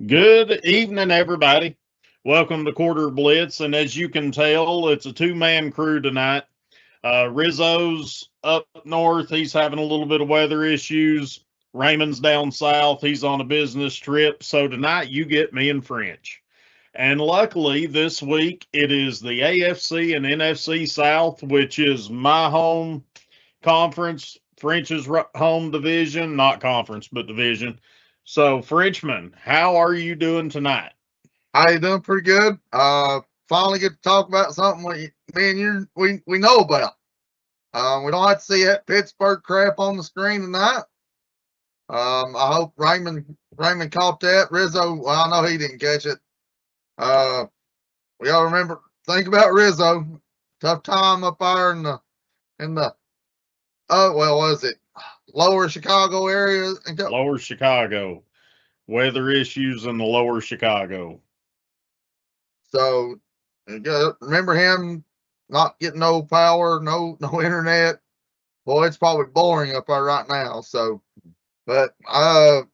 Good evening, everybody. Welcome to Quarter Blitz. And as you can tell, it's a two-man crew tonight. Rizzo's up north. He's having a little bit of weather issues. Raymond's down south. He's on a business trip. So tonight you get me and French. And luckily, this week it is the AFC and NFC South, which is my home conference, French's home division, not conference, but division. So, Frenchman, how are you doing tonight? How you doing? Pretty good. Finally get to talk about something me and you we know about. We don't have to see that Pittsburgh crap on the screen tonight. I hope Raymond caught that. Rizzo, well, I know he didn't catch it. We all remember think about Rizzo. Tough time up there in the what is it? Lower Chicago area. Lower Chicago. Weather issues in the lower Chicago. So remember him not getting no power, no internet. Boy, it's probably boring up there right now. So, but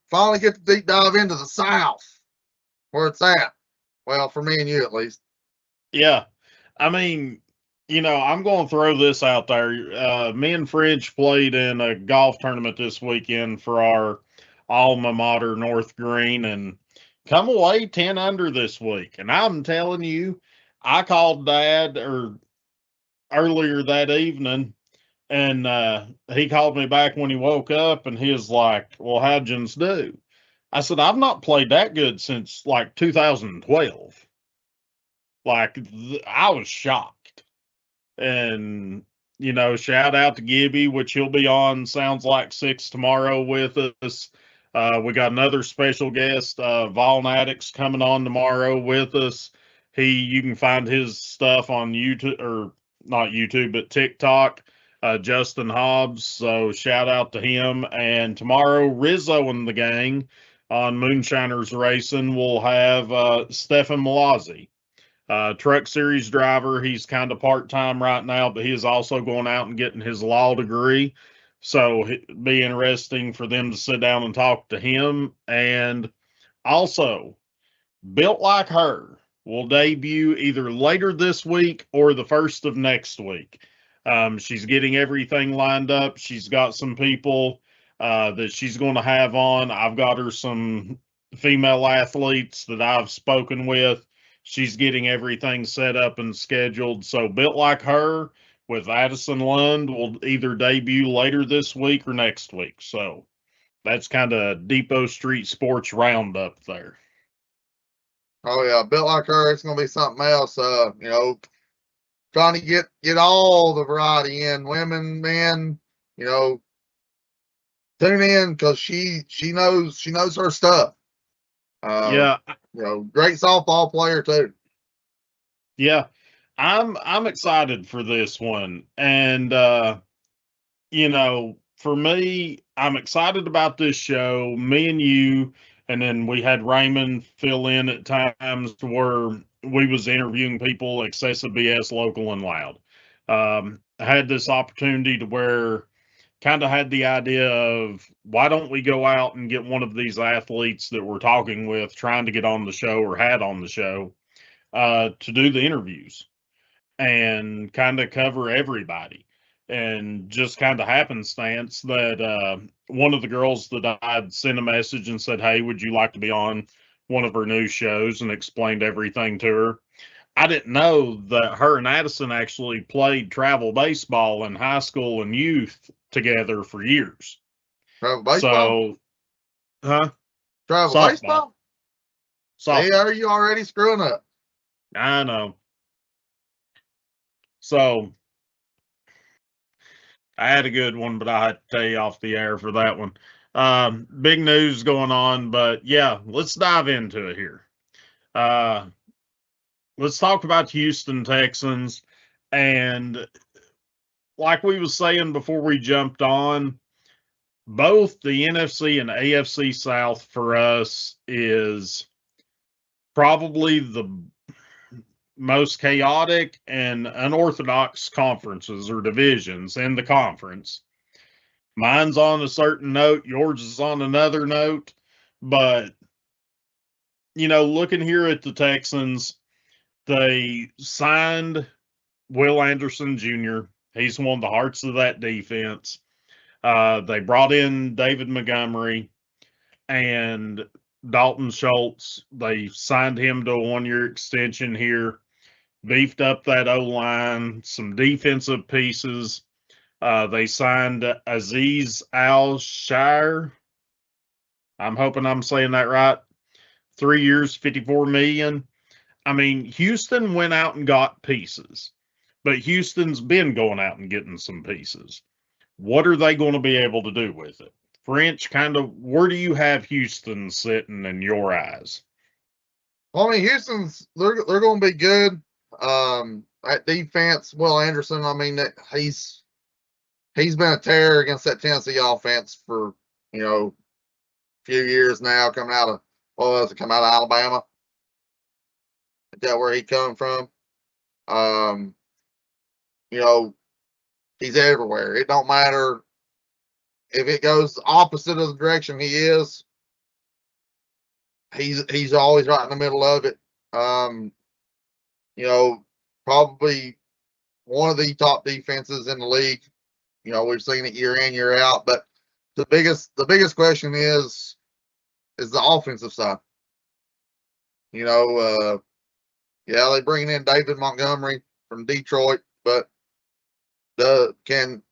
finally get to deep dive into the South, where it's at. Well, for me and you at least. Yeah, I mean, I'm going to throw this out there. Me and French played in a golf tournament this weekend for our alma mater, North Green, and come away 10 under this week. And I'm telling you, I called Dad earlier that evening, and he called me back when he woke up, and he was like, "Well, how'd you do?" I said, "I've not played that good since like 2012." Like, I was shocked. And, shout out to Gibby, which he'll be on, sounds like 6 tomorrow with us. We got another special guest, Volnatics, coming on tomorrow with us. You can find his stuff on YouTube, or not YouTube, but TikTok, Justin Hobbs. So shout out to him. And tomorrow, Rizzo and the gang on Moonshiners Racing will have Stefan Malazzi. Truck series driver. He's kind of part-time right now, but he is also going out and getting his law degree. So it'd be interesting for them to sit down and talk to him. And also, Built Like Her will debut either later this week or the first of next week. She's getting everything lined up. She's got some people that she's going to have on. I've got her some female athletes that I've spoken with. She's getting everything set up and scheduled. So Built Like Her with Addison Lund will either debut later this week or next week. So that's kind of Depot Street Sports Roundup there. Oh yeah, Built Like Her. It's gonna be something else. Trying to get all the variety in, women, men. Tune in because she knows her stuff. Yeah. Great softball player too. Yeah. I'm excited for this one. And for me, I'm excited about this show. Me and you, and then we had Raymond fill in at times where we was interviewing people, excessive BS, local and loud. I had this opportunity to where kind of had the idea of why don't we go out and get one of these athletes that we're talking with, trying to get on the show or had on the show, to do the interviews and kind of cover everybody. And just kind of happenstance that one of the girls that I'd sent a message and said, "Hey, would you like to be on one of her news shows?" and explained everything to her. I didn't know that her and Addison actually played travel baseball in high school and youth together for years. Travel baseball? So, Travel softball. baseball? Softball. Hey, are you already screwing up? I know. So, I had a good one, but I had to tell you off the air for that one. Big news going on, but yeah, let's dive into it here. Let's talk about Houston Texans. And like we was saying before we jumped on, both the NFC and AFC South for us is probably the most chaotic and unorthodox conferences or divisions in the conference. Mine's on a certain note, yours is on another note, but looking here at the Texans, they signed Will Anderson Jr. He's one of the hearts of that defense. They brought in David Montgomery and Dalton Schultz. They signed him to a 1-year extension here, beefed up that O-line, some defensive pieces. They signed Aziz Al-Shire. I'm hoping I'm saying that right. 3 years, $54 million. I mean, Houston went out and got pieces, but Houston's been going out and getting some pieces. What are they going to be able to do with it? French, where do you have Houston sitting in your eyes? Well, I mean, Houston's they're going to be good. At defense, Will Anderson, I mean, he's been a terror against that Tennessee offense for a few years now. Coming out of Alabama. Is that where he come from? He's everywhere. It don't matter if it goes the opposite of the direction he is. He's always right in the middle of it. Probably one of the top defenses in the league. We've seen it year in, year out. But the biggest question is the offensive side. Yeah, they bring in David Montgomery from Detroit, but can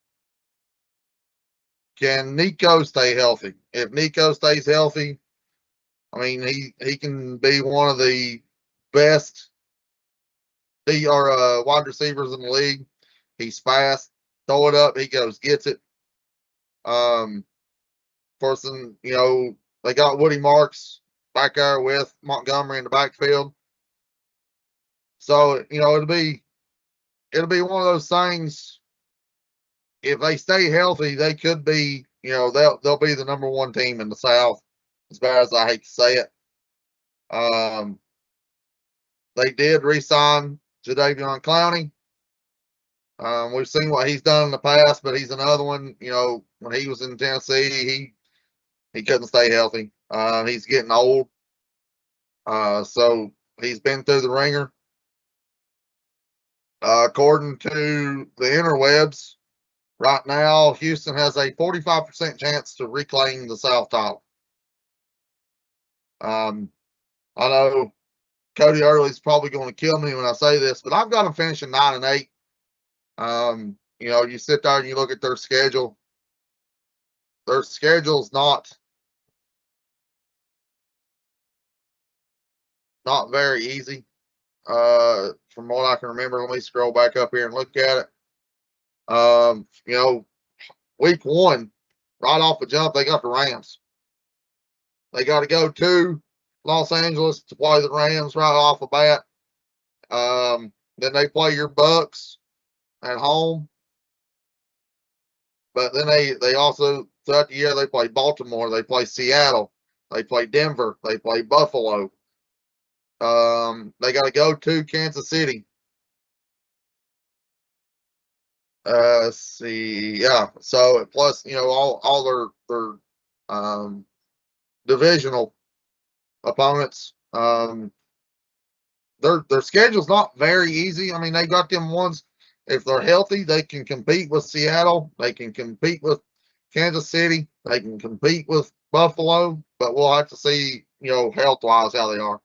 Nico stay healthy? If Nico stays healthy, I mean, he can be one of the best wide receivers in the league. He's fast. Throw it up, he goes, gets it. They got Woody Marks back there with Montgomery in the backfield. So, it'll be one of those things. If they stay healthy, they could be, they'll be the number one team in the South, as bad as I hate to say it. They did re-sign Jadeveon Clowney. We've seen what he's done in the past, but he's another one. When he was in Tennessee, he couldn't stay healthy. He's getting old, so he's been through the ringer. According to the interwebs, right now Houston has a 45% chance to reclaim the South title. I know Cody Early's probably going to kill me when I say this, but I've got them finishing 9-8. You sit there and you look at their schedule. Their schedule's not very easy. From what I can remember, let me scroll back up here and look at it. Week 1, right off the jump, they got the Rams. They got to go to Los Angeles to play the Rams right off the bat. Then they play your Bucks at home. But then they also, throughout the year, they play Baltimore, they play Seattle, they play Denver, they play Buffalo. They got to go to Kansas City. Let's see, yeah. So plus, all their divisional opponents. Their schedule's not very easy. I mean, they got them ones. If they're healthy, they can compete with Seattle. They can compete with Kansas City. They can compete with Buffalo. But we'll have to see, health-wise how they are.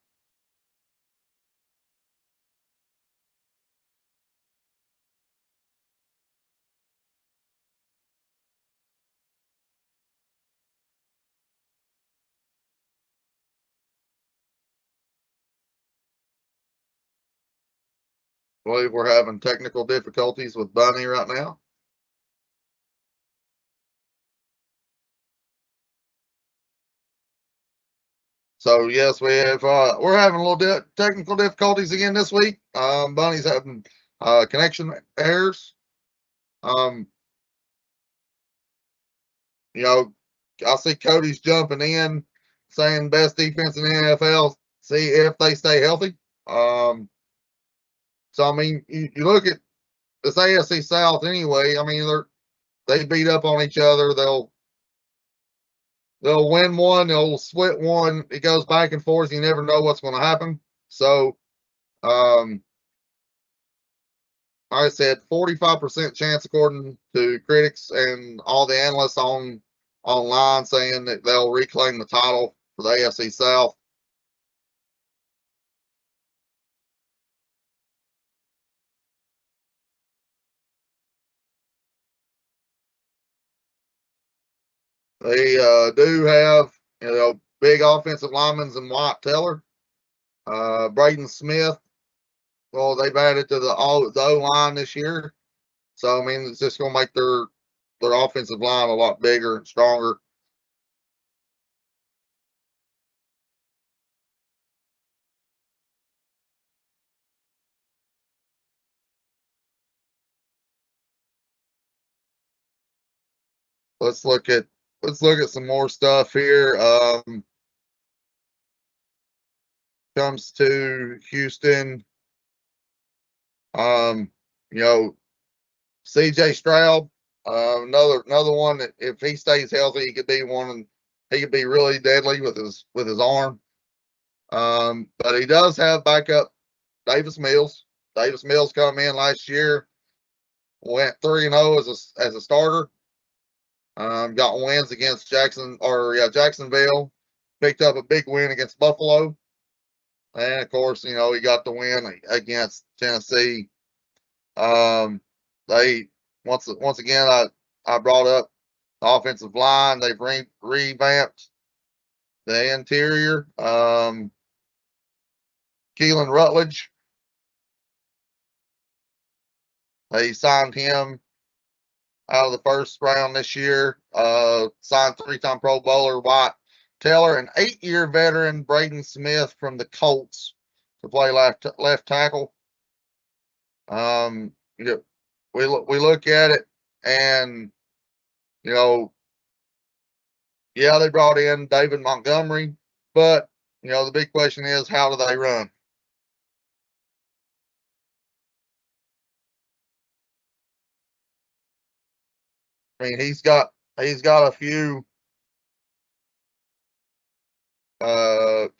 I believe we're having technical difficulties with Bunny right now. So yes, we're having a little technical difficulties again this week. Bunny's having connection errors. I see Cody's jumping in, saying best defense in the NFL. See if they stay healthy. So I mean, you look at this AFC South anyway. I mean, they beat up on each other. They'll they'll win one, they'll split one. It goes back and forth. You never know what's going to happen. So, like I said, 45% chance according to critics and all the analysts online saying that they'll reclaim the title for the AFC South. They do have, big offensive linemen in White Teller, Braden Smith. Well, they've added to the O-line this year. So, I mean, it's just going to make their offensive line a lot bigger and stronger. Let's look at some more stuff here. Comes to Houston. CJ Stroud, another one that if he stays healthy, he could be really deadly with his arm. But he does have backup Davis Mills. Davis Mills come in last year, went 3-0 as a starter. Got wins against Jacksonville, picked up a big win against Buffalo. And of course, he got the win against Tennessee. They once again, I brought up the offensive line. They've revamped the interior. Keelan Rutledge, they signed him out of the first round this year. Signed 3-time Pro Bowler White Teller, an 8-year veteran Braden Smith from the Colts to play left tackle. We look at it, and they brought in David Montgomery, but the big question is, how do they run? I mean, he's got a few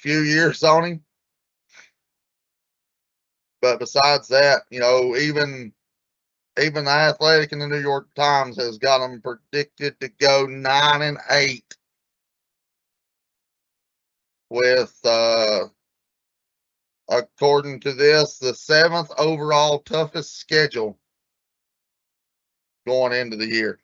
years on him, but besides that, even The Athletic and the New York Times has got them predicted to go 9-8 with, according to this, the 7th overall toughest schedule going into the year.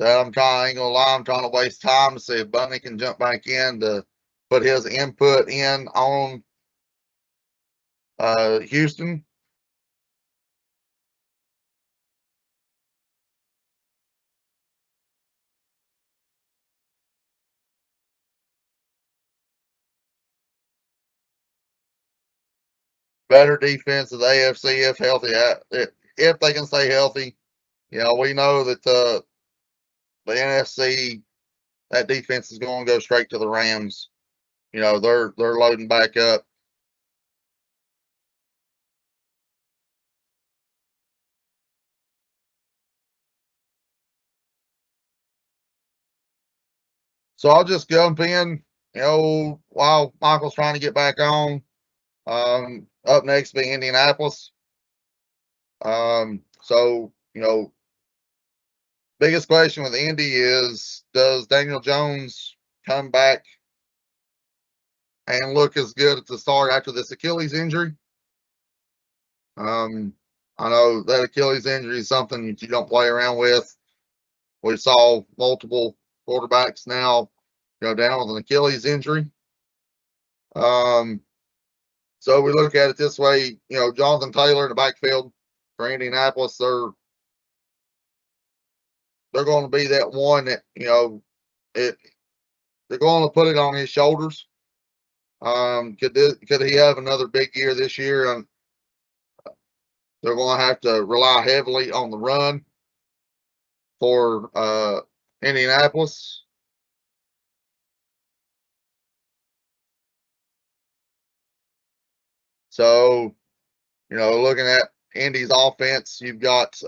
So I ain't gonna lie, I'm trying to waste time to see if Bunny can jump back in to put his input in on Houston. Better defense of the AFC if healthy, if they can stay healthy. We know that the NFC, that defense is going to go straight to the Rams. They're loading back up. So I'll just jump in, while Michael's trying to get back on. Up next be Indianapolis. So, biggest question with Indy is, does Daniel Jones come back and look as good at the start after this Achilles injury? I know that Achilles injury is something that you don't play around with. We saw multiple quarterbacks now go down with an Achilles injury. So we look at it this way, Jonathan Taylor in the backfield for Indianapolis, they're going to be that one that, they're going to put it on his shoulders. Could he have another big year this year? They're going to have to rely heavily on the run for Indianapolis. So looking at Indy's offense, you've got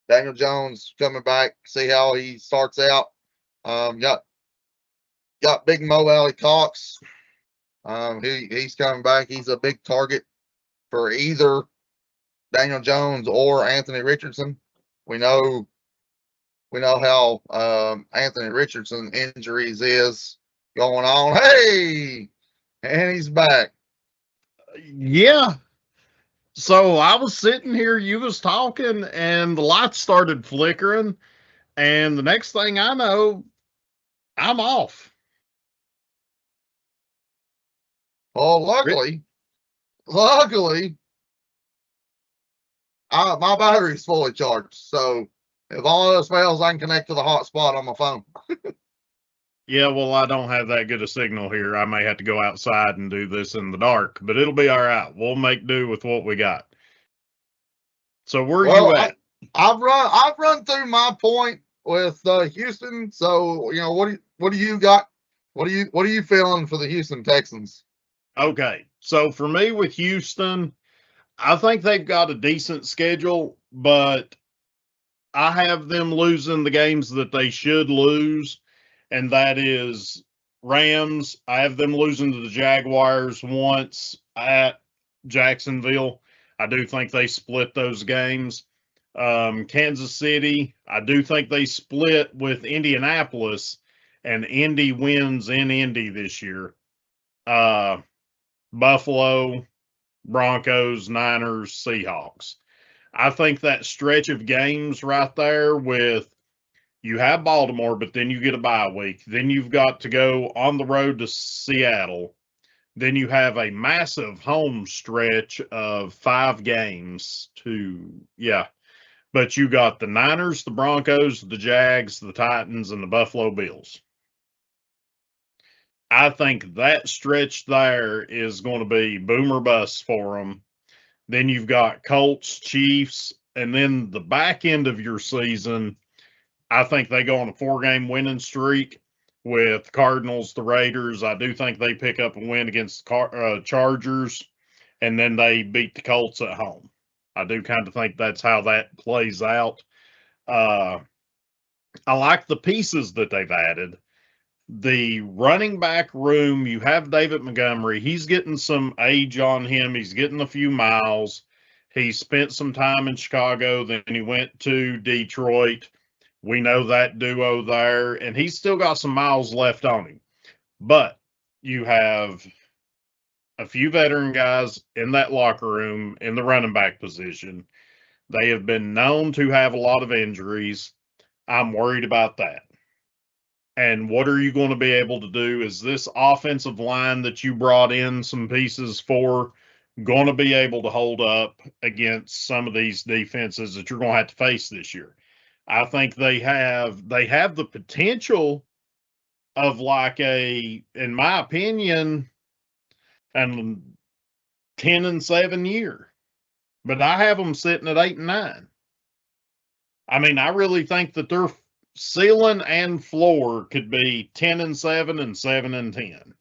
Daniel Jones coming back. See how he starts out. Got Big Mo Alley Cox. He's coming back. He's a big target for either Daniel Jones or Anthony Richardson. We know how Anthony Richardson injuries is going on. Hey, and he's back. Yeah. So I was sitting here, you was talking, and the lights started flickering, and the next thing I know, I'm off. Well, luckily, my battery's fully charged. So if all else fails, I can connect to the hotspot on my phone. Yeah, well, I don't have that good a signal here. I may have to go outside and do this in the dark, but it'll be all right. We'll make do with what we got. So where are you at? I've run through my point with Houston. So what do you got? What are you feeling for the Houston Texans? Okay, so for me with Houston, I think they've got a decent schedule, but I have them losing the games that they should lose, and that is Rams. I have them losing to the Jaguars once at Jacksonville. I do think they split those games. Kansas City, I do think they split with Indianapolis, and Indy wins in Indy this year. Buffalo, Broncos, Niners, Seahawks. I think that stretch of games right there with you have Baltimore, but then you get a bye week. Then you've got to go on the road to Seattle. Then you have a massive home stretch of 5 games But you got the Niners, the Broncos, the Jags, the Titans, and the Buffalo Bills. I think that stretch there is going to be boom or bust for them. Then you've got Colts, Chiefs, and then the back end of your season, I think they go on a 4-game winning streak with Cardinals, the Raiders. I do think they pick up a win against the Chargers, and then they beat the Colts at home. I do kind of think that's how that plays out. I like the pieces that they've added. The running back room, you have David Montgomery. He's getting some age on him. He's getting a few miles. He spent some time in Chicago. Then he went to Detroit. We know that duo there, and he's still got some miles left on him. But you have a few veteran guys in that locker room in the running back position. They have been known to have a lot of injuries. I'm worried about that. And what are you going to be able to do? Is this offensive line that you brought in some pieces for going to be able to hold up against some of these defenses that you're going to have to face this year? I think they have the potential of like in my opinion, and 10-7 year. But I have them sitting at 8-9. I mean, I really think that their ceiling and floor could be 10-7 and 7-10.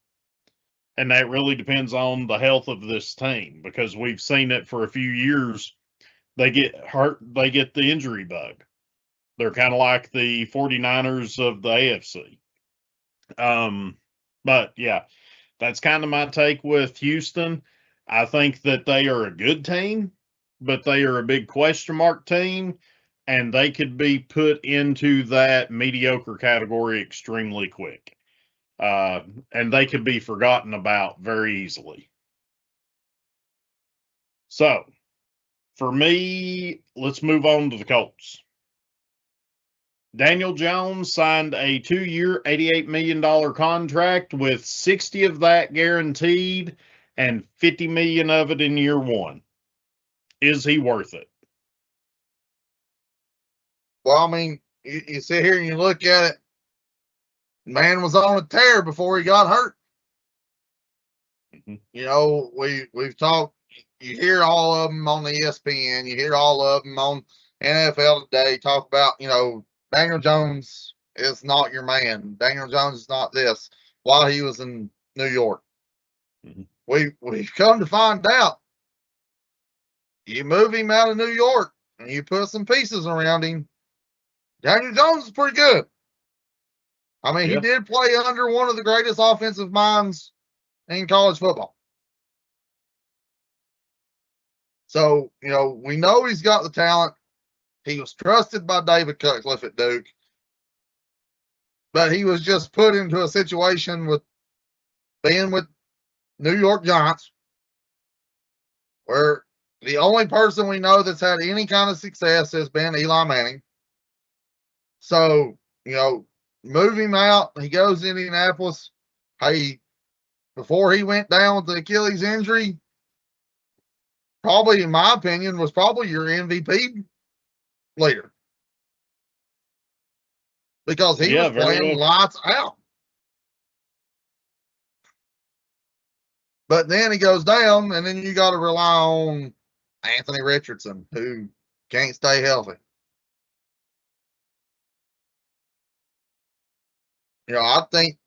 And that really depends on the health of this team, because we've seen it for a few years. They get hurt, they get the injury bug. They're kind of like the 49ers of the AFC. But yeah, that's kind of my take with Houston. I think that they are a good team, but they are a big question mark team, and they could be put into that mediocre category extremely quick. And they could be forgotten about very easily. So, for me, let's move on to the Colts. Daniel Jones signed a 2-year, $88 million contract with 60 of that guaranteed and 50 million of it in year 1. Is he worth it? Well, I mean, you sit here and you look at it. Man was on a tear before he got hurt. Mm-hmm. We've talked. You hear all of them on the ESPN. You hear all of them on NFL Today talk about, Daniel Jones is not your man. Daniel Jones is not this while he was in New York. Mm-hmm. We've come to find out You move him out of New York and you put some pieces around him. Daniel Jones is pretty good. I mean, he did play under one of the greatest offensive minds in college football. So, you know, we know he's got the talent. He was trusted by David Cutcliffe at Duke. But he was just put into a situation with being with New York Giants, where the only person we know that's had any kind of success has been Eli Manning. So, you know, move him out. He goes to Indianapolis. Hey, before he went down with the Achilles injury, probably, in my opinion, was probably your MVP leader. Because he was playing lights out. But then he goes down, and then you got to rely on Anthony Richardson, who can't stay healthy. You know, I think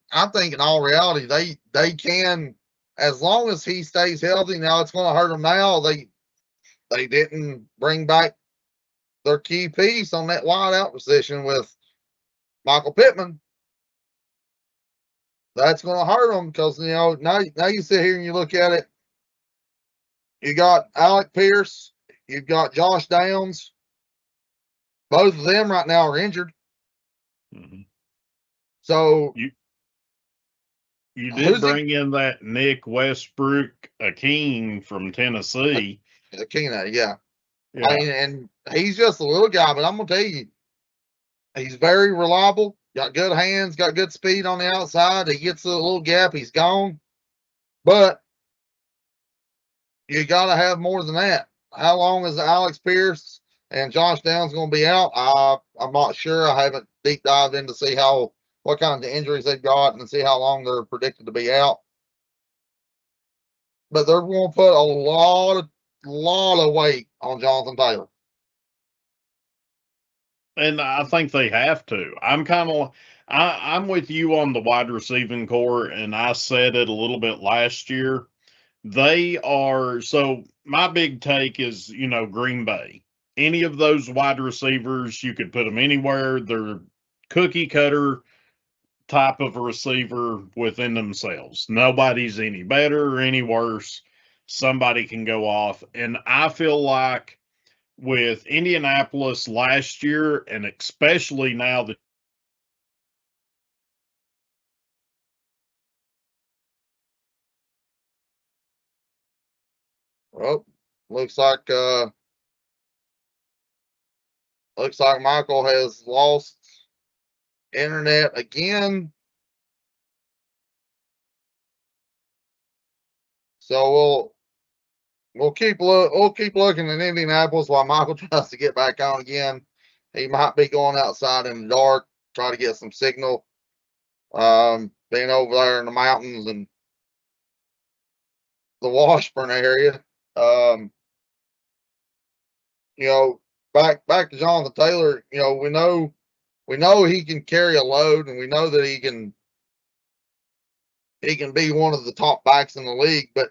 in all reality, they can, as long as he stays healthy. Now it's going to hurt them now. They didn't bring back their key piece on that wide out position with Michael Pittman. That's going to hurt them because, you know, now you sit here and you look at it. You got Alec Pierce. You've got Josh Downs. Both of them right now are injured. Mm-hmm. So you did bring in that Nick Westbrook-Akeem from Tennessee. Akeem, yeah. I mean, and he's just a little guy, but I'm gonna tell you, he's very reliable. Got good hands, got good speed on the outside. He gets a little gap, he's gone. But you got to have more than that. How long is Alex Pierce and Josh Downs going to be out? I'm not sure. I haven't deep dived in to see what kinds of injuries they've got and see how long they're predicted to be out. But they're going to put a lot of weight on Jonathan Taylor. And I think they have to. I'm with you on the wide receiving core, and I said it a little bit last year. They are, so my big take is, you know, Green Bay. Any of those wide receivers, you could put them anywhere. They're cookie cutter type of a receiver within themselves. Nobody's any better or any worse. Somebody can go off. And I feel like with Indianapolis last year, and especially now that well, looks like Michael has lost internet again. So we'll keep looking at Indianapolis while Michael tries to get back on again. He might be going outside in the dark, try to get some signal. Being over there in the mountains and the Washburn area. You know, back to Jonathan Taylor. You know, we know he can carry a load, and we know that he can be one of the top backs in the league, but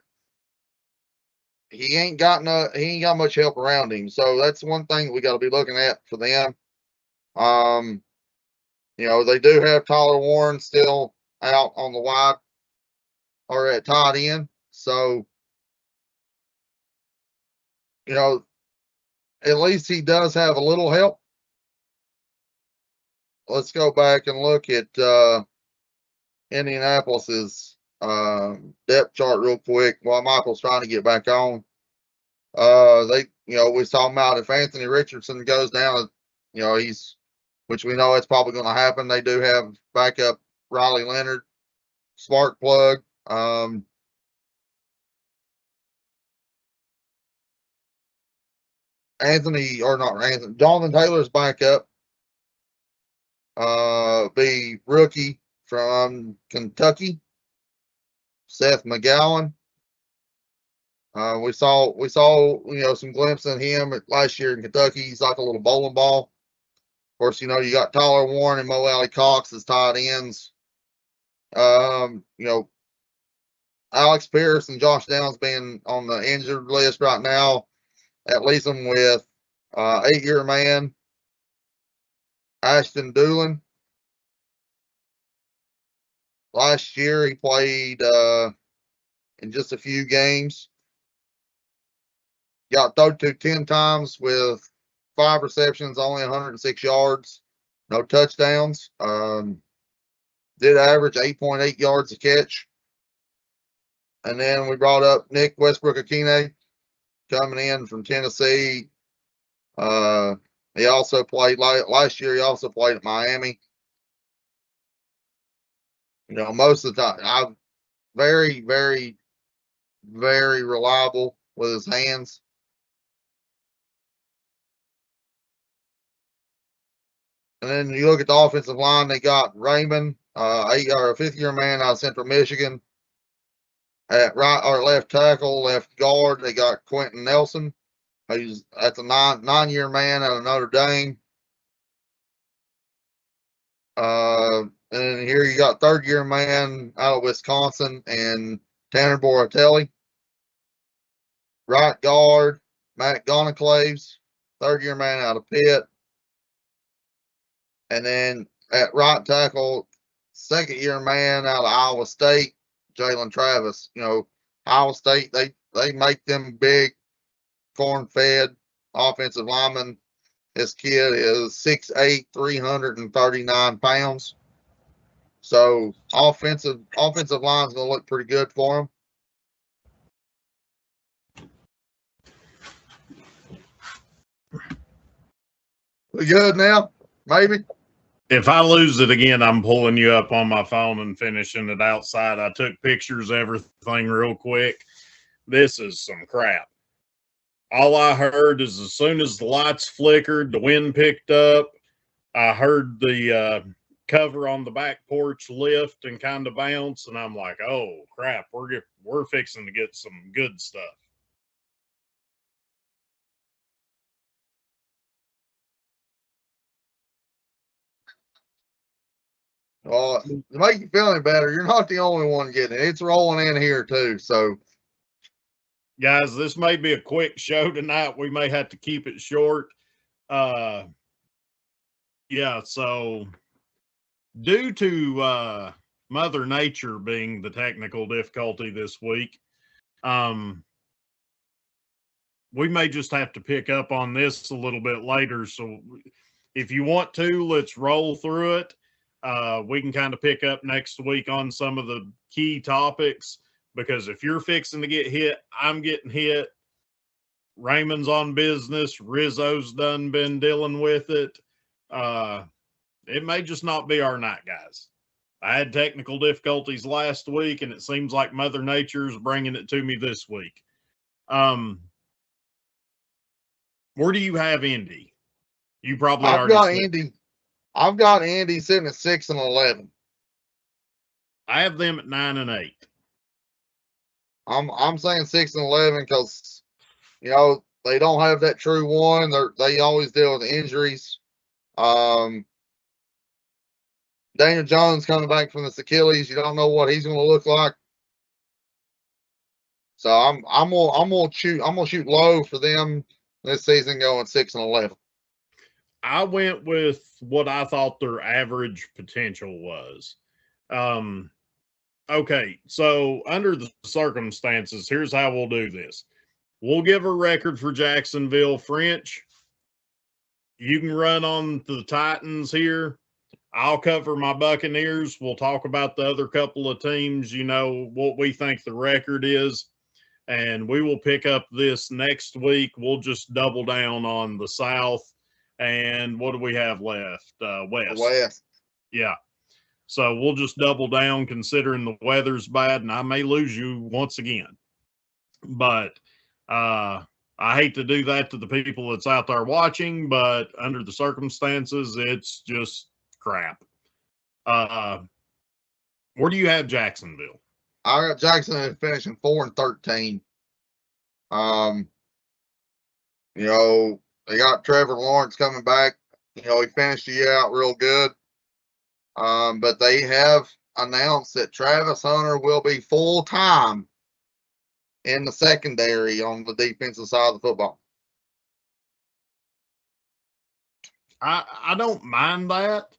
he ain't got much help around him. So that's one thing we got to be looking at for them. You know, they do have Tyler Warren still out on the wide or at tight end. So, you know, at least he does have a little help. Let's go back and look at Indianapolis's depth chart real quick while Michael's trying to get back on. We saw him out if Anthony Richardson goes down, you know, which we know it's probably going to happen. They do have backup Riley Leonard, spark plug. Jonathan Taylor's backup. Be rookie from Kentucky, Seth McGowan. We saw you know some glimpse in him last year in Kentucky. He's like a little bowling ball. Of course, you know you got Tyler Warren and Mo Alley Cox as tight ends. You know, Alex Pierce and Josh Downs being on the injured list right now. That leaves them with 8-year man Ashton Doolin. Last year he played in just a few games. Got thrown to 10 times with 5 receptions, only 106 yards, no touchdowns. Did average 8.8 yards a catch. And then we brought up Nick Westbrook-Akine coming in from Tennessee. He also played last year. He also played at Miami. You know, most of the time, I'm very, very, very reliable with his hands. And then you look at the offensive line, they got Raymond, a 5th-year man out of Central Michigan. At right or left tackle, left guard, they got Quentin Nelson. That's a 9-year man out of Notre Dame. And here you got 3rd-year man out of Wisconsin and Tanner Boratelli. Right guard, Matt Goniclaves, 3rd-year man out of Pitt. And then at right tackle, 2nd-year man out of Iowa State, Jalen Travis. You know, Iowa State, they make them big, corn-fed offensive linemen. This kid is 6'8", 339 pounds. So offensive line's gonna look pretty good for him. We good now? Maybe. If I lose it again, I'm pulling you up on my phone and finishing it outside. I took pictures of everything real quick. This is some crap. All I heard is as soon as the lights flickered, the wind picked up. I heard the cover on the back porch lift and kind of bounce, and I'm like, "Oh crap, we're fixing to get some good stuff." Well, to make you feel any better, you're not the only one getting it. It's rolling in here too. So, guys, this may be a quick show tonight. We may have to keep it short. Yeah, so due to Mother Nature being the technical difficulty this week, we may just have to pick up on this a little bit later. So if you want to, let's roll through it. We can kind of pick up next week on some of the key topics, because if you're fixing to get hit, I'm getting hit. Raymond's on business. Rizzo's done been dealing with it. It may just not be our night, guys. I had technical difficulties last week, and it seems like Mother Nature's bringing it to me this week. Where do you have Indy? You probably I've got said. Indy. I've got Indy sitting at 6-11. I have them at 9-8. I'm saying 6-11 because, you know, they don't have that true one. They always deal with injuries. Daniel Jones coming back from the Achilles. You don't know what he's going to look like. So I'm gonna shoot low for them this season, going 6-11. I went with what I thought their average potential was. Okay, so under the circumstances, here's how we'll do this. We'll give a record for Jacksonville. French, you can run on the Titans here. I'll cover my Buccaneers. We'll talk about the other couple of teams, you know, what we think the record is. And we will pick up this next week. We'll just double down on the South. And what do we have left? West. Yeah. So we'll just double down, considering the weather's bad, and I may lose you once again. But I hate to do that to the people that's out there watching, but under the circumstances, it's just crap. Where do you have Jacksonville? I got Jacksonville finishing 4-13. You know, they got Trevor Lawrence coming back. You know, he finished the year out real good. But they have announced that Travis Hunter will be full-time in the secondary on the defensive side of the football. I don't mind that.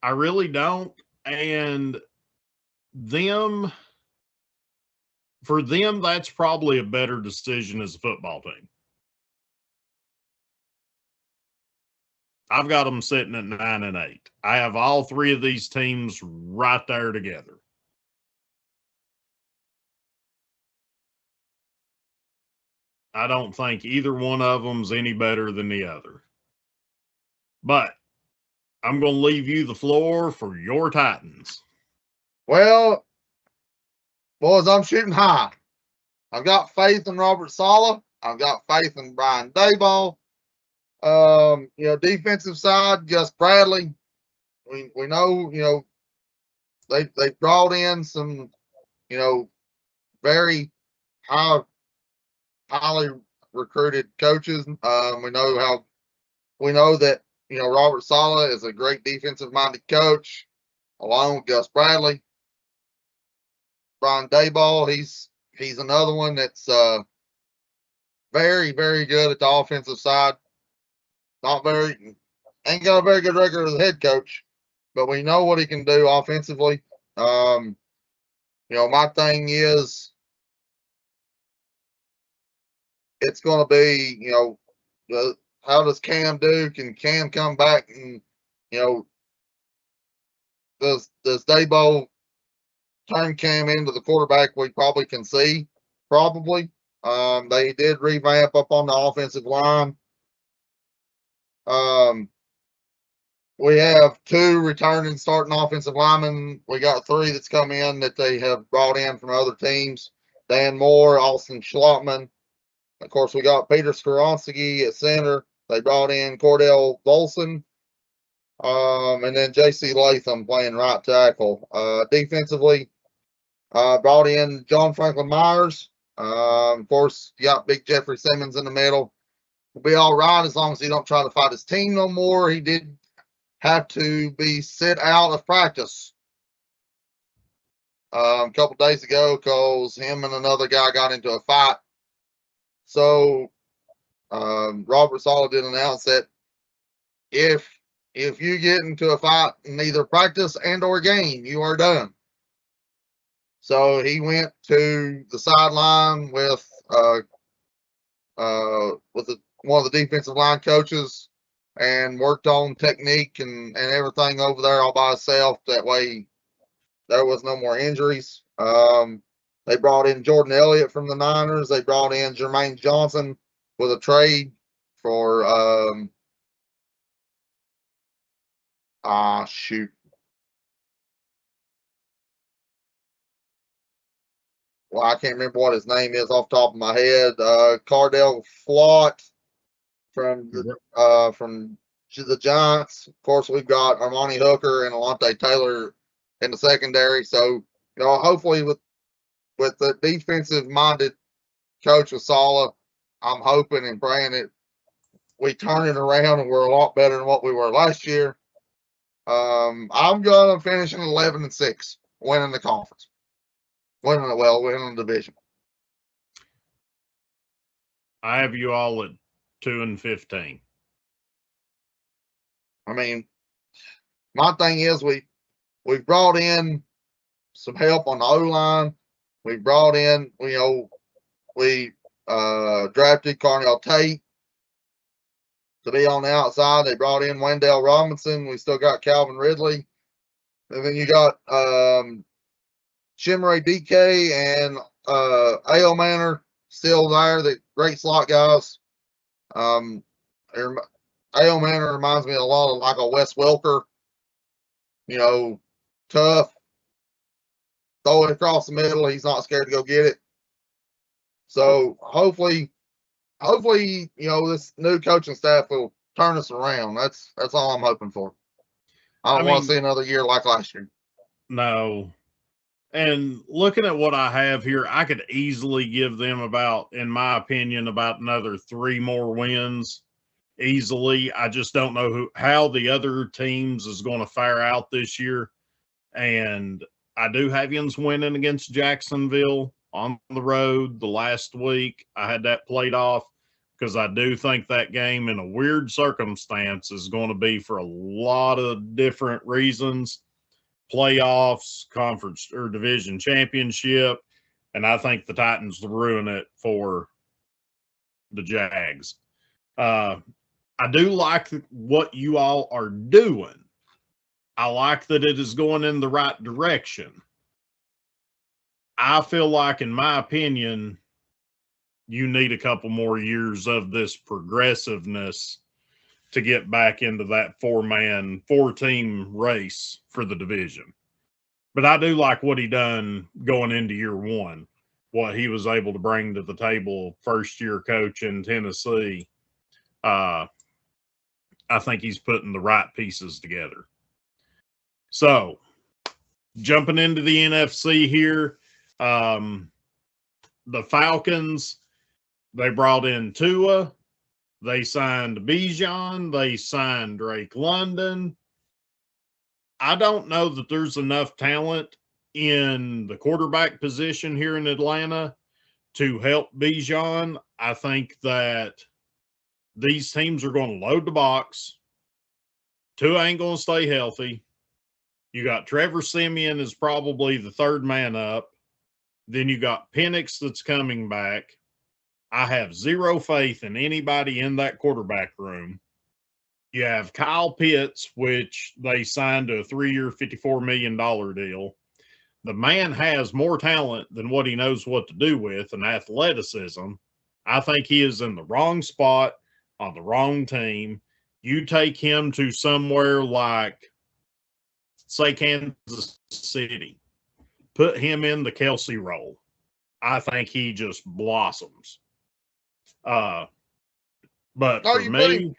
I really don't. And for them, that's probably a better decision as a football team. I've got them sitting at 9-8. I have all three of these teams right there together. I don't think either one of them's any better than the other. But I'm going to leave you the floor for your Titans. Well, boys, I'm shooting high. I've got faith in Robert Saleh. I've got faith in Brian Daboll. Defensive side, Gus Bradley. We know, they brought in some, very highly recruited coaches. We know that, Robert Saleh is a great defensive minded coach, along with Gus Bradley. Brian Daboll, he's another one that's very, very good at the offensive side. Ain't got a very good record as a head coach, but we know what he can do offensively. My thing is, it's going to be, how does Cam do? Can Cam come back and, does Daboll turn Cam into the quarterback we probably can see? Probably. They did revamp up on the offensive line. We have 2 returning starting offensive linemen. We got 3 that's come in that they have brought in from other teams. Dan Moore, Austin Schlottman. Of course, we got Peter Skoronski at center. They brought in Cordell Volson. And then J.C. Latham playing right tackle. Defensively, brought in John Franklin Myers. Of course, you got big Jeffrey Simmons in the middle. Will be all right as long as he don't try to fight his team no more. He did have to be sit out of practice a couple days ago because him and another guy got into a fight. So Robert Saleh did announce that if you get into a fight in either practice and or game, you are done. So he went to the sideline with one of the defensive line coaches and worked on technique and everything over there all by himself. That way there was no more injuries. They brought in Jordan Elliott from the Niners. They brought in Jermaine Johnson with a trade for shoot. Well, I can't remember what his name is off the top of my head. Cardell Flott from the Giants. Of course, we've got Armani Hooker and Alante Taylor in the secondary. So, hopefully with the defensive-minded coach with Saleh, I'm hoping and praying that we turn it around and we're a lot better than what we were last year. I'm going to finish in 11-6, winning the conference. Winning the division. I have you all at 2-15. I mean, my thing is we brought in some help on the O-line. We brought in, we drafted Carnell Tate to be on the outside. They brought in Wendell Robinson. We still got Calvin Ridley. And then you got Chimere DK and A.O. Manor still there. The great slot guys. A.O. Manor reminds me a lot of like a Wes Welker. Tough. Throw it across the middle. He's not scared to go get it. So hopefully, this new coaching staff will turn us around. That's all I'm hoping for. I don't want to see another year like last year. No. And looking at what I have here, I could easily give them in my opinion, about another 3 more wins easily. I just don't know how the other teams is going to fare out this year. And I do have Yens winning against Jacksonville on the road the last week. I had that played off. because I do think that game in a weird circumstance is going to be for a lot of different reasons. Playoffs, conference or division championship, and I think the Titans will ruin it for the Jags. I do like what you all are doing. I like that it is going in the right direction. I feel like, in my opinion, you need a couple more years of this progressiveness to get back into that four-team race for the division. But I do like what he done going into year one, what he was able to bring to the table, first-year coach in Tennessee. I think he's putting the right pieces together. So, jumping into the NFC here, the Falcons, they brought in Tua. They signed Bijan. They signed Drake London. I don't know that there's enough talent in the quarterback position here in Atlanta to help Bijan. I think that these teams are going to load the box. Tua ain't going to stay healthy. You got Trevor Siemian is probably the third man up. Then you got Penix that's coming back. I have zero faith in anybody in that quarterback room. You have Kyle Pitts, which they signed a 3-year, $54 million deal. The man has more talent than what he knows what to do with, and athleticism. I think he is in the wrong spot on the wrong team. You take him to somewhere like, say, Kansas City. Put him in the Kelsey role. I think he just blossoms. But No, for me,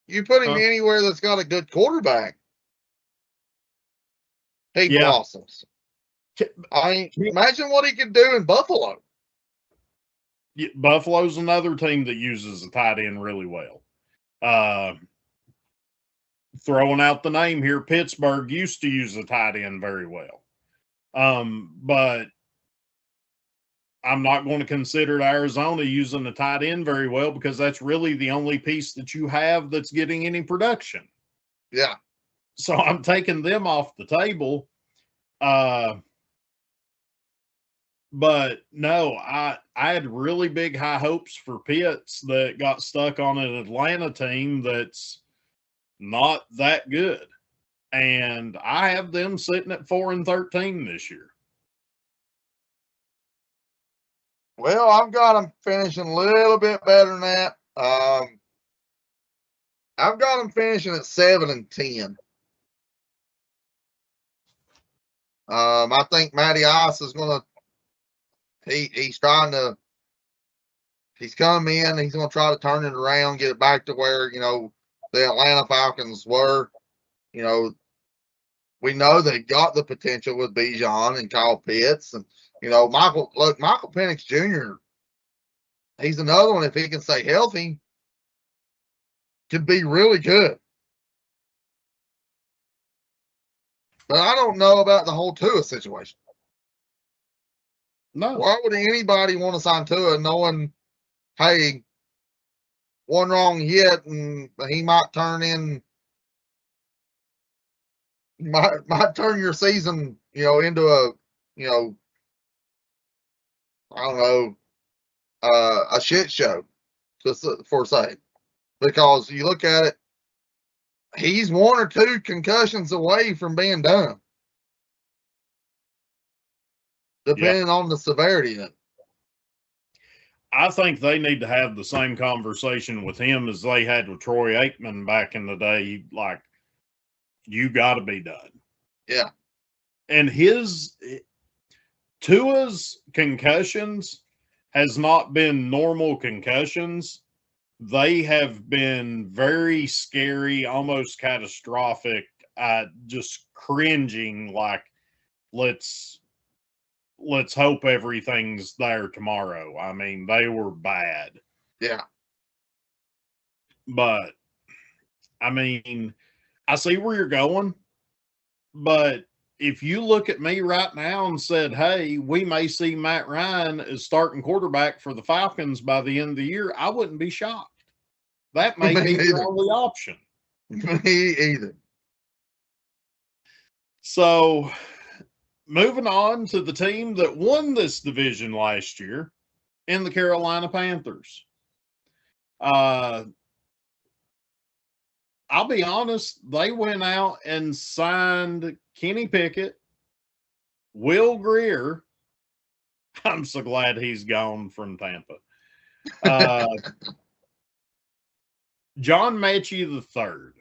you put him anywhere that's got a good quarterback. He blossoms. I mean, imagine what he could do in Buffalo. Yeah, Buffalo's another team that uses a tight end really well. Throwing out the name here, Pittsburgh used to use a tight end very well. But I'm not going to consider Arizona using the tight end very well because that's really the only piece that you have that's getting any production. Yeah. So I'm taking them off the table. But no, I had really big high hopes for Pitts that got stuck on an Atlanta team that's not that good. And I have them sitting at 4-13 this year. Well, I've got them finishing a little bit better than that. I've got them finishing at 7-10. I think Matty Ice is going to. He's come in. He's going to try to turn it around, get it back to where the Atlanta Falcons were. We know they got the potential with Bijan and Kyle Pitts, and Michael Penix Jr. He's another one. If he can stay healthy, could be really good. But I don't know about the whole Tua situation. No. Why would anybody want to sign Tua knowing, hey, one wrong hit and he might turn your season, into a, I don't know, a shit show, just for say. Because you look at it, he's 1 or 2 concussions away from being done. Depending on the severity of it. I think they need to have the same conversation with him as they had with Troy Aikman back in the day. Like, you got to be done. Yeah. And Tua's concussions has not been normal concussions. They have been very scary, almost catastrophic, just cringing, like, let's hope everything's there tomorrow. I mean, they were bad. Yeah. But, I mean, I see where you're going, but if you look at me right now and said, hey, we may see Matt Ryan as starting quarterback for the Falcons by the end of the year, I wouldn't be shocked. That may Me be the neither. only option. Me either. So, moving on to the team that won this division last year in the Carolina Panthers. I'll be honest, they went out and signed Kenny Pickett, Will Greer. I'm so glad he's gone from Tampa. John Mechie III.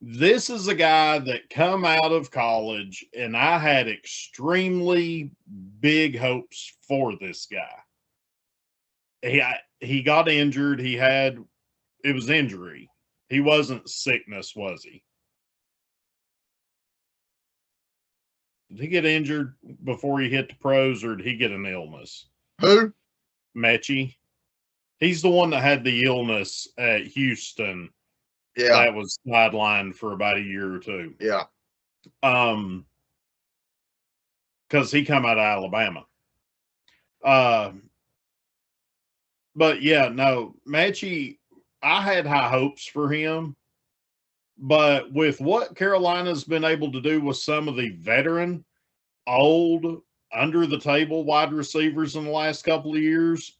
This is a guy that come out of college, and I had extremely big hopes for this guy. He got injured. It was injury. He wasn't sickness, was he? Did he get injured before he hit the pros, or did he get an illness? Who? Mechie. He's the one that had the illness at Houston. Yeah. That was sidelined for about a year or two. Yeah. Because he come out of Alabama. But yeah, no, Mechie, I had high hopes for him. But with what Carolina's been able to do with some of the veteran, old, under the table wide receivers in the last couple of years,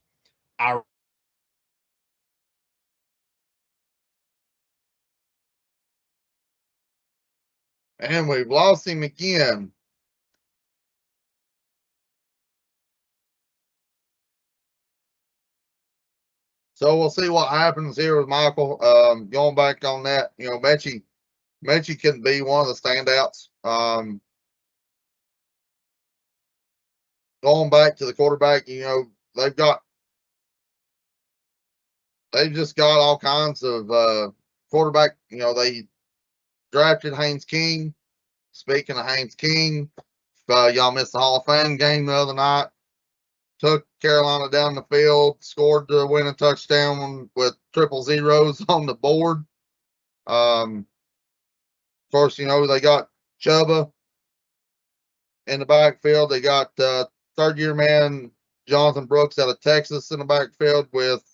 And we've lost him again. So we'll see what happens here with Michael. Going back on that, Mechie can be one of the standouts. Going back to the quarterback, they've just got all kinds of quarterback. They drafted Haynes King. Speaking of Haynes King, y'all missed the Hall of Fame game the other night. Took Carolina down the field, scored the winning touchdown with triple zeros on the board. Of course, they got Chuba in the backfield. They got third-year man Jonathan Brooks out of Texas in the backfield with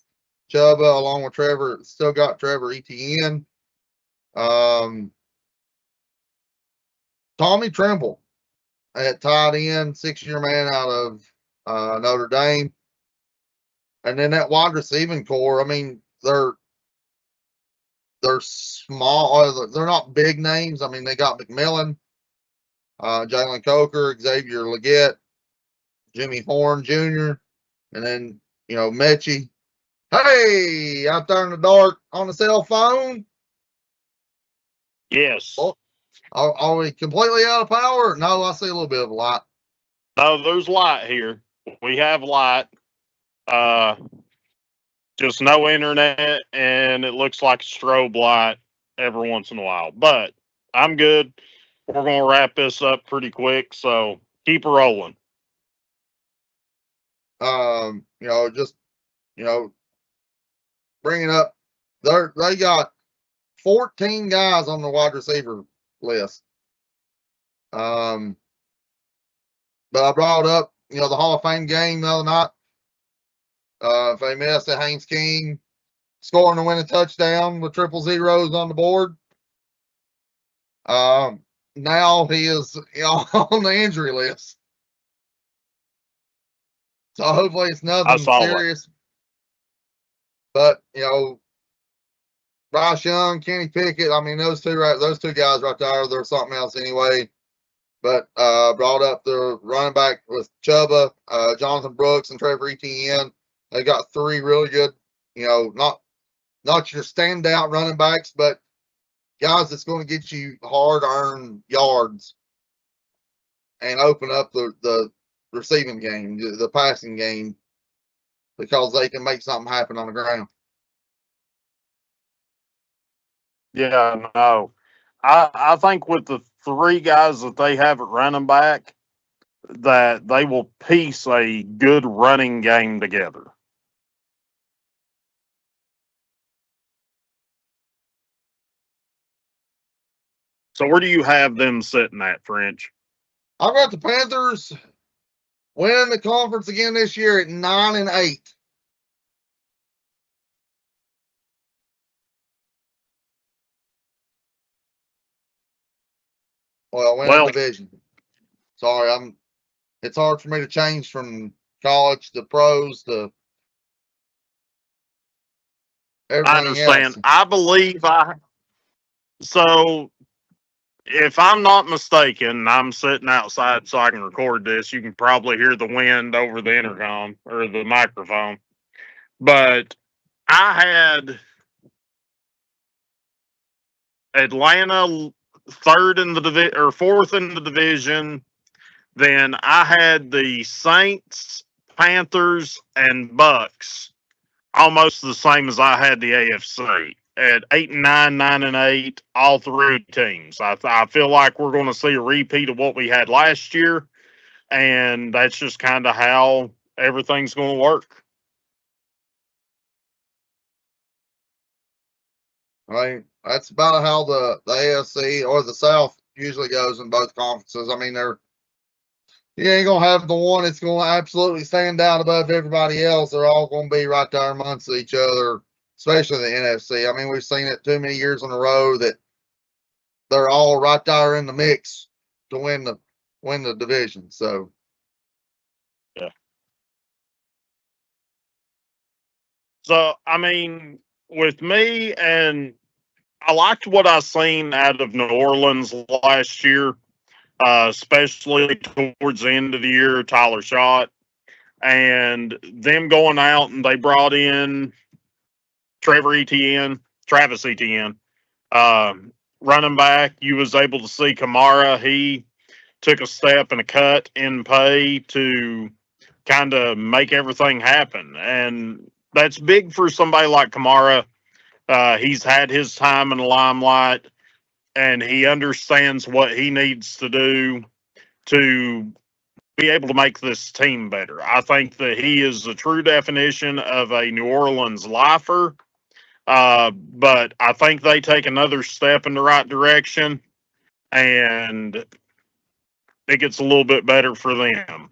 Chuba, along with Trevor. Still got Trevor Etienne. Tommy Tremble at tight end, 6-year man out of Notre Dame. And then that wide receiving core, I mean, they're small. They're not big names. I mean, they got McMillan, Jalen Coker, Xavier Leggett, Jimmy Horn Jr., and then, Mechie. Hey, out there in the dark on the cell phone? Yes. Oh, are we completely out of power? No, I see a little bit of a light. No, there's light here. We have light. Just no internet, and it looks like a strobe light every once in a while. But I'm good. We're going to wrap this up pretty quick, so keep rolling. Just, bringing up, they got 14 guys on the wide receiver list. But I brought up, the Hall of Fame game the other night. If they missed it, Haynes King scoring the winning touchdown with triple zeros on the board. Now he is on the injury list. So hopefully it's nothing serious. But Bryce Young, Kenny Pickett, I mean those two guys right there, they're something else anyway. But brought up the running back with Chuba, Jonathan Brooks, and Trevor Etienne. They got 3 really good, not your standout running backs, but guys that's going to get you hard-earned yards and open up the receiving game, the passing game, because they can make something happen on the ground. Yeah, no. I think with the 3 guys that they have at running back, that they will piece a good running game together. So where do you have them sitting at, French? I've got the Panthers winning the conference again this year at 9-8. Well, winning division. Sorry, it's hard for me to change from college to pros to everything I understand. else. I believe so if I'm not mistaken, I'm sitting outside so I can record this. You can probably hear the wind over the intercom or the microphone. But I had Atlanta third in the division or fourth in the division. Then I had the Saints, Panthers, and Bucks almost the same as I had the AFC at 8-9, 9-8, all three teams. I feel like we're going to see a repeat of what we had last year, and that's just kind of how everything's going to work. Right, that's about how the AFC or the South usually goes in both conferences. I mean, you ain't gonna have the one that's gonna absolutely stand out above everybody else. They're all gonna be right there amongst each other, especially the NFC. I mean, we've seen it too many years in a row that they're all right there in the mix to win the division. So yeah. So I mean, with me, and I liked what I seen out of New Orleans last year, especially towards the end of the year, Tyler Schott, and them going out and they brought in Travis Etienne, running back. You was able to see Kamara. He took a step and a cut in pay to kind of make everything happen, and that's big for somebody like Kamara. He's had his time in the limelight, and he understands what he needs to do to be able to make this team better. I think that he is the true definition of a New Orleans lifer. But I think they take another step in the right direction, and it gets a little bit better for them.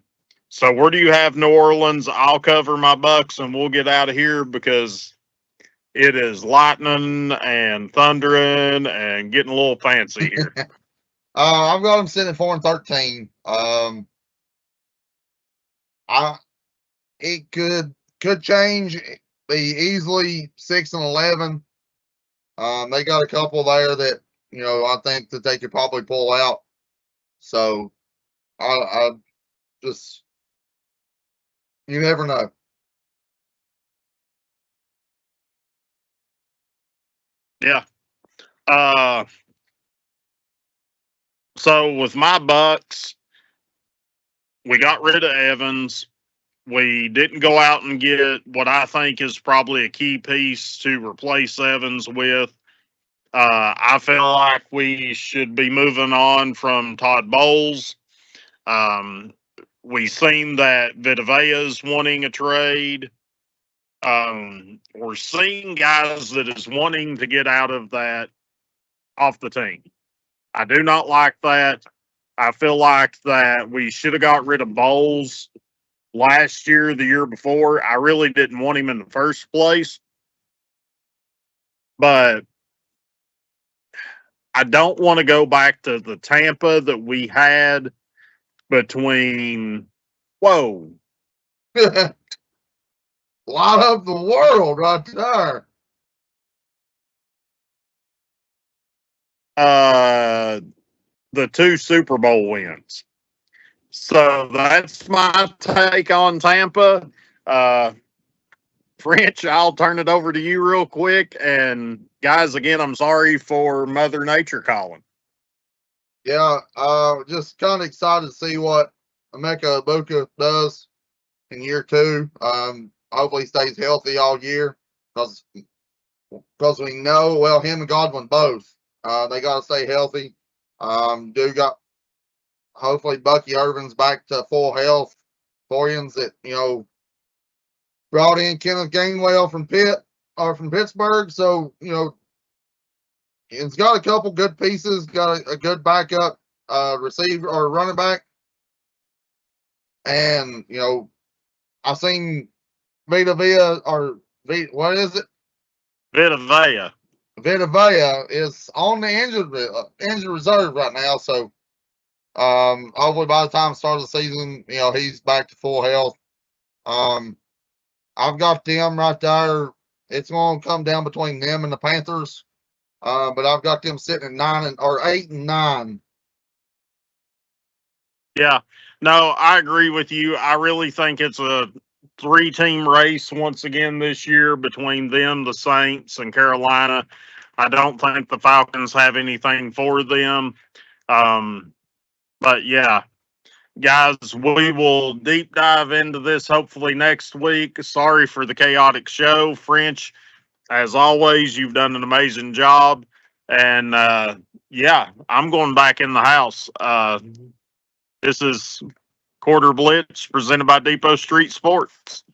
So where do you have New Orleans? I'll cover my Bucks, and we'll get out of here because it is lightning and thundering and getting a little fancy here. I've got them sitting at 4-13. It could change. Be easily 6-11. They got a couple there that I think that they could probably pull out. So I just, you never know. Yeah. So with my Bucks, we got rid of Evans. We didn't go out and get what I think is probably a key piece to replace Evans with. I feel like we should be moving on from Todd Bowles. We've seen that Vitavea is wanting a trade. We're seeing guys that is wanting to get out of that off the team. I do not like that. I feel like that we should have got rid of Bowles last year, the year before. I really didn't want him in the first place. But I don't want to go back to the Tampa that we had between, light up the world right there. The two Super Bowl wins. So that's my take on Tampa. French, I'll turn it over to you real quick. And guys, again, I'm sorry for Mother Nature calling. Yeah, just kind of excited to see what Emeka Egbuka does in year 2. Hopefully he stays healthy all year because we know, well, him and Godwin both, they got to stay healthy. Hopefully Bucky Irvin's back to full health. Foyans that, brought in Kenneth Gainwell from Pittsburgh. So, it's got a couple good pieces, got a good backup receiver or running back. And, you know, I seen Vita Vea, or what is it? Vita Vea. Vita Vea is on the injured reserve right now. So, hopefully by the time the start of the season, you know, he's back to full health. I've got them right there. It's going to come down between them and the Panthers. But I've got them sitting at 8-9. Yeah, no, I agree with you. I really think it's a 3-team race once again this year between them, the Saints, and Carolina. I don't think the Falcons have anything for them. But yeah, guys, we will deep dive into this hopefully next week. Sorry for the chaotic show. French, as always, you've done an amazing job. And yeah, I'm going back in the house. This is Quarter Blitz presented by Depot Street Sports.